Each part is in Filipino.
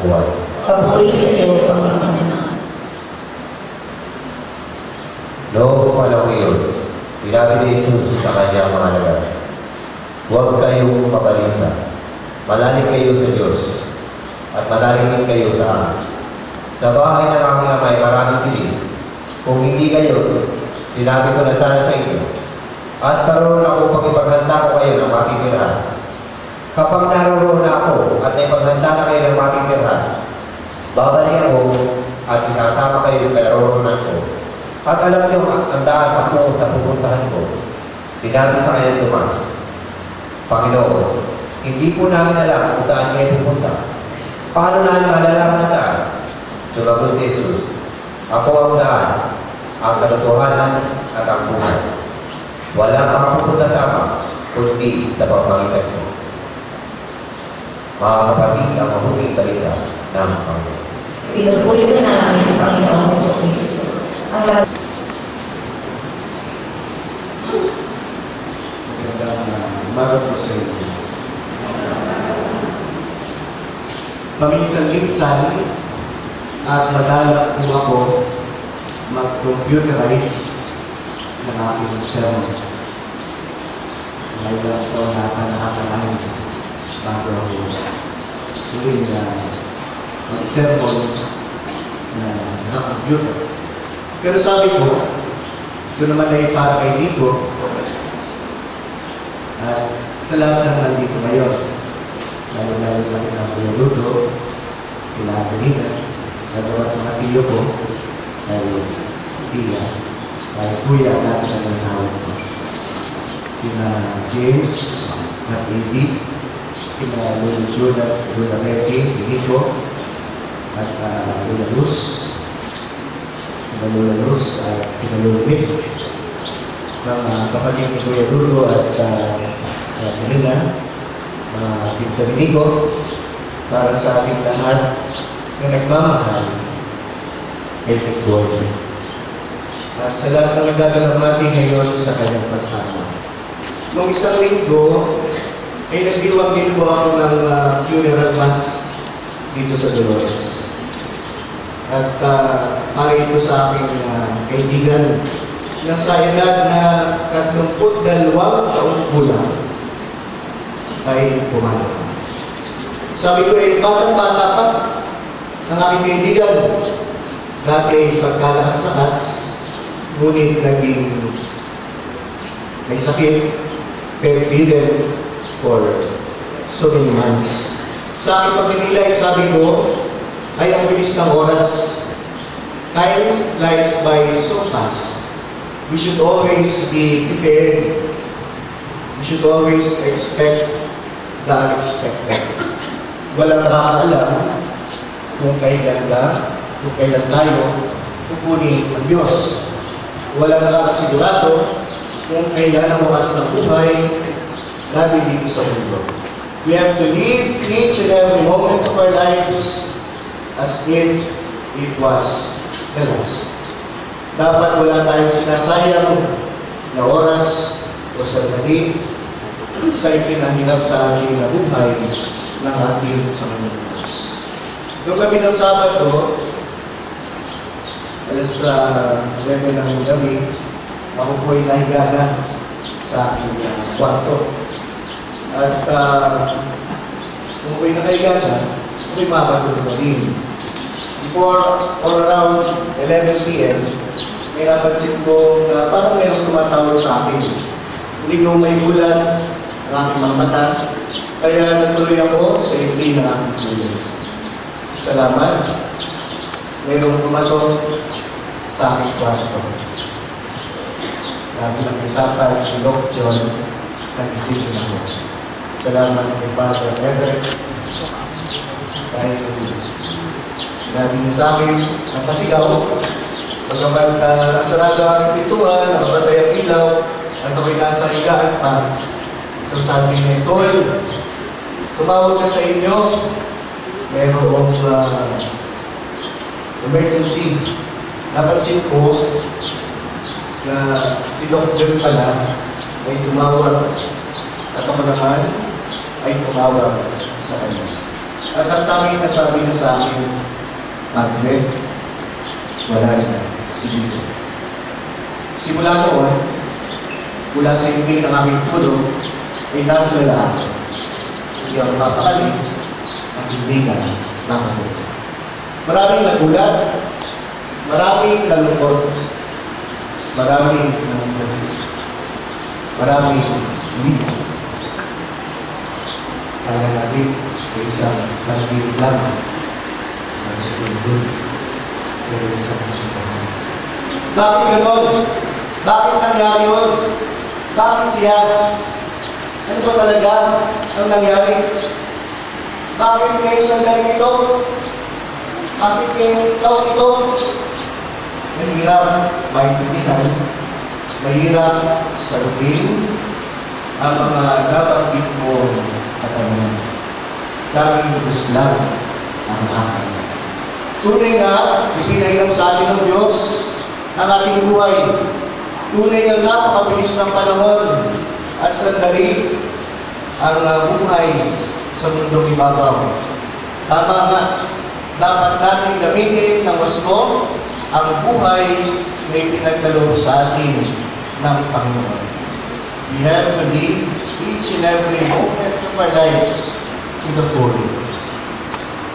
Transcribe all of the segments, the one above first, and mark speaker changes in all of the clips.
Speaker 1: buhay.
Speaker 2: Papuri sa iyo, Panginoon.
Speaker 1: Noong panahon iyon, sinabi ni Jesus sa kanyang mga alagad, huwag kayong mabalisa. Manalig kayo sa Diyos at manalig din kayo sa akin. Sa bahay ng aking amay, maraming silid. Kung hindi kayo, sinabi ko na sana sa inyo. At karoon ako pag ipaghanda ko kayo ng makikirahan. Kapag naroon na ako at ipaghanda na kayo ng makikirahan, babalik ako at isasama kayo sa karoroonan ko. At alam niyo ang daan ako sa pupuntahan ko. Sinabi sa kanya Tomas, Panginoon, hindi po namin alam kung saan kayo pupunta. Paano namin malalaman ang daan? Sumagot si Jesus, ako ang daan, ang katotohanan at ang buhay. Wala kang pupunta sa Ama, kundi sa pamamagitan ko. Mga kapatid, ang mabuting balita ng Panginoon.
Speaker 2: Pinupuri ka namin, Panginoon Jesucristo. Ang lahat.
Speaker 3: Umaga po sa inyo. Paminsan-minsan at madalang po ako mag-computerize ng aking sermon. Ngayon lang ito nakakalain bago ako tuloy na mag-sermon na computer. Pero sabi ko, ito naman ay para kay Nico at sa lahat ng nandito ngayon. Lalo-lalo kami ng Kuya Ludo, kila Benita, nagawa ng mga tiyo ko, ay Tia, ay Kuya natin ang nanawag ko. Kina James, at AB, kina Lula Juna, Lula Meki, Nico, at Lula Luz, kina Lula Luz, at kina Lula Mick, mga kapatid ni Kuya Ludo at Benita, mga pinsan ni Nico, para sa ating lahat na nagmamahal kay Nico. At sa lahat ng nagdadala natin ngayon sa kanyang pagtama. Noong isang linggo, ay nagdiwag din po ako ng funeral mass dito sa Dolores. At para ito sa aking kaibigan na sa edad na 32 taong gulang ay pumanaw. Sabi ko, batang-bata pa ng aking kaibigan. Dati pagkalakas-lakas, ngunit naging may sakit, bedridden for so many months. Sa aking pagninilay, sabi ko, ay ang bilis ng oras. Time flies by so fast. We should always be prepared. We should always expect the unexpected. Walang nakakaalam kung kailan tayo kukunin ang Diyos. Walang nakakasigurado kung kailan ang wakas ng buhay natin dito sa mundo. We have to live each and every moment of our lives as if it was the last. Dapat wala tayong sinasayang na oras o sandali sa ipinahirap sa ating buhay ng ating Panginoon Diyos. Noong kami ng Sabado, alas 9 ng gabi, ako po ay nahiga na sa aking kwarto. At kung ako'y nakahiga na, ako'y makakatulog na din. Before or around 11 p.m., may napansin ko na parang mayroong tumatawag sa akin. Hindi ko may bulan ang aking mga mata, kaya natuloy ako sa entry ng aking bulan. Salamat. Mayroong tumatawag sa aking kwarto. Namin ang usapan ni Doc John, nag-isipin ako. Salamat kay Father Everett. Dahil sinabi niya sa akin, napasigaw. Pagkaman nasarado ang pintuan, nakapatay ang ilaw, at ako'y nasa higaan pa. Ito sabi niya, Tol, tumawag ka sa inyo, mayroong emergency. Napansin ko na si Dr. pala ay tumawag at ako naman ay tumawag sa kanya. At ang tanging nasabi niya sa akin, Padre, wala na si Dito. Simula noon, mula sa ibig ng aking tulong, ay natulala ako. Hindi ako mapakali at hindi na makatuloy. Maraming nagulat, maraming nalungkot, maraming nalungkot, maraming hindi. Kaya natin ay isang pag-ibig lamang sa pag-ibig pero isang pag-ibig. Bakit gano'n? Bakit nangyari yun? Bakit siya? Ano ba talaga ang nangyari? Bakit kayo sandali ito? Bakit kayo taon ito? Mahirap maintindihan, mahirap sagutin ang mga nabanggit mo katanungan. Daming gusto lang ang akin. Tunay nga, ipinahirap sa atin ng Diyos ang ating buhay. Tunay nga napakabilis ng panahon at sandali ang buhay sa mundong ibabaw. Tama nga, dapat natin gamitin ng gusto ang buhay na ipinagkaloob sa atin ng Panginoon. We have to live each and every moment of our lives to the full.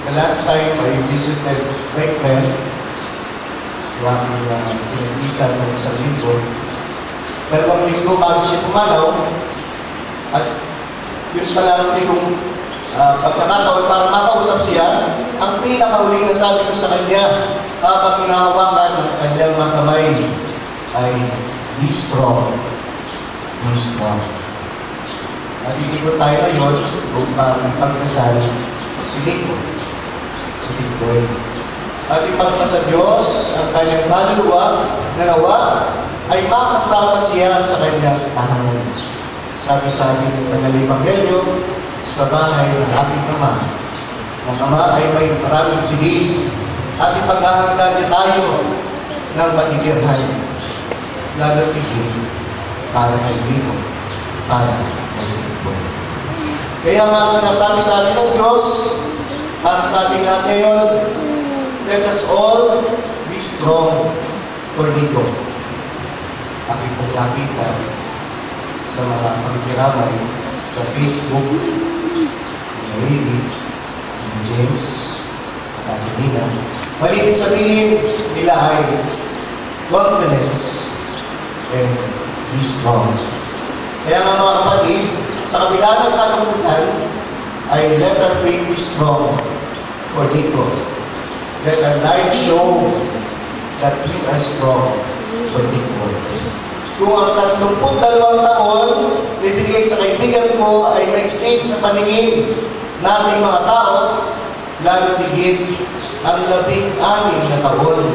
Speaker 3: The last time I visited my friend, yung pinag-isa ng isang linggo, 2 linggo bago siya pumanaw, at yun pala ang kong pagkakataon para makausap siya, ang pinakahuling na sabi ko sa kanya habang hinahawakan ng kanyang mga kamay ay, be strong. Be strong. Natitikot tayo ngayon upang pagkasal si Nico. Si Nico. At ipagpasa Diyos ang kanyang kaluluwa na nawa ay makasama siya sa kanyang tahanan. Sabi-sabi ng Pangalimangelyo, sa bahay ng ating Ama. Ang Ama ay may maraming silid at ipaghahanda niya tayo ng matitirhan. Lalo tigil para kay Nico, para kay Nico. Kaya nga sinasabi sa atin ng Diyos, para sa ating lahat ngayon, let us all be strong for Nico. Aking pong nakita sa mga pagkiramay sa Facebook, ni Lady, ni James, at Nina. Malimit sabihin nila ay confidence and be strong. Kaya nga mga kapatid, sa kabila ng kalungkutan, ay let our faith be strong for Nico. Let our life show that we are strong for Nico. Kung ang 32 taon ibigay sa kaibigan ko ay maigsit sa paningin nating mga tao, lalo tigit ang 16 na taon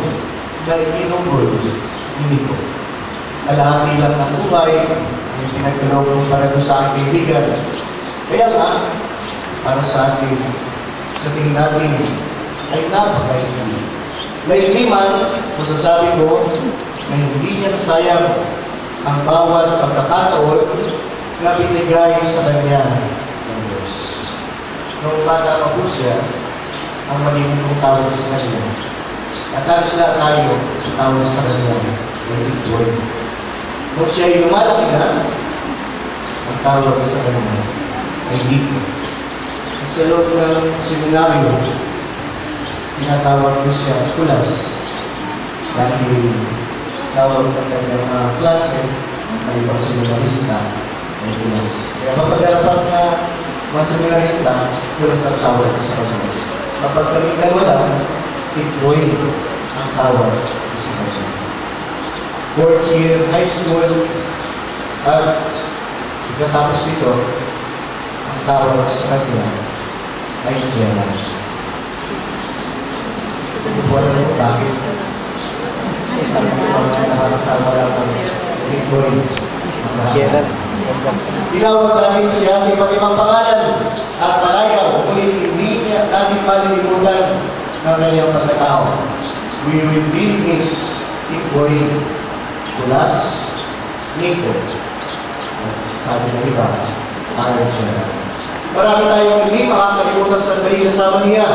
Speaker 3: na itinunggol ni Nico. Kalahati lang ng buhay ang pinagkaloob ko para sa aking kaibigan. Kaya nga, para sa atin, sa tingin natin, ay napakaigli. Maigli man, masasabi ko, na hindi niya nasayang ang bawat pagkakataon na binigay sa kanya ng Diyos. Noong bata pa po siya, ang malimutong tawag sa kanya. At halos lahat tayo tawag sa kanya ng Tigboy. Nung siya ay lumalaki na, ang tawag sa kanya ay Nico. Sa loob ng seminaryo, tinatawag ko siya Kulas. Dahil tawag ng kanyang klase, ang kalibang seminarista ay Kulas. Kaya mapag-arapan na mga seminarista, Kulas ang tawag ko sa kanya. Kapag kami wala, Tigboy ang tawag ko sa kanya. 4th year high school, at pagkatapos nito, ang tawag sa kanya ay Jenna. Hindi po alam mo bakit. Ang mga nakakasama lang ng Tigboy. Tinawag namin siya sa iba't ibang pangalan at talaga, ngunit hindi niya namin malilimutan ng kanyang pagkatao. We will really miss Tigboy, Kulas, Nico. Sabi ng iba, ayaw siya.
Speaker 4: Marami tayong hindi makakalimutan sa sandali kasama niya.